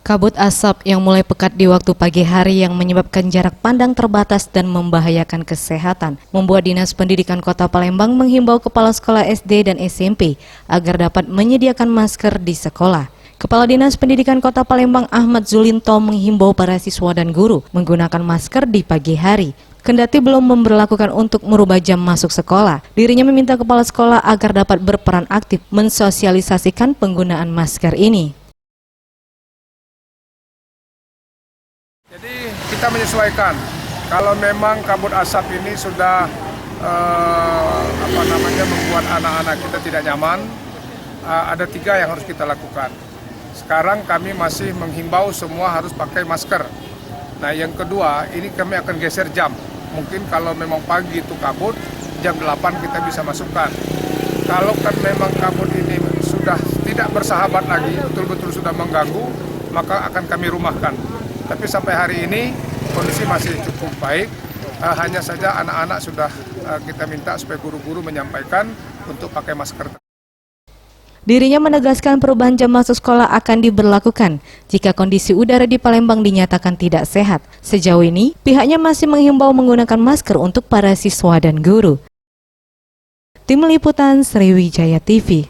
Kabut asap yang mulai pekat di waktu pagi hari yang menyebabkan jarak pandang terbatas dan membahayakan kesehatan membuat Dinas Pendidikan Kota Palembang menghimbau kepala sekolah SD dan SMP agar dapat menyediakan masker di sekolah. Kepala Dinas Pendidikan Kota Palembang Ahmad Zulinto menghimbau para siswa dan guru menggunakan masker di pagi hari. Kendati belum memberlakukan untuk merubah jam masuk sekolah, dirinya meminta kepala sekolah agar dapat berperan aktif mensosialisasikan penggunaan masker ini. Jadi kita menyesuaikan. Kalau memang kabut asap ini sudah membuat anak-anak kita tidak nyaman, ada 3 yang harus kita lakukan. Sekarang kami masih menghimbau semua harus pakai masker. Nah, yang kedua, ini kami akan geser jam. Mungkin kalau memang pagi itu kabut, jam 8 kita bisa masukkan. Kalau kan memang kabut ini sudah tidak bersahabat lagi, betul-betul sudah mengganggu, maka akan kami rumahkan. Tapi sampai hari ini kondisi masih cukup baik, hanya saja anak-anak sudah kita minta supaya guru-guru menyampaikan untuk pakai masker. Dirinya menegaskan perubahan jam masuk sekolah akan diberlakukan jika kondisi udara di Palembang dinyatakan tidak sehat. Sejauh ini, pihaknya masih menghimbau menggunakan masker untuk para siswa dan guru. Tim Liputan Sriwijaya TV.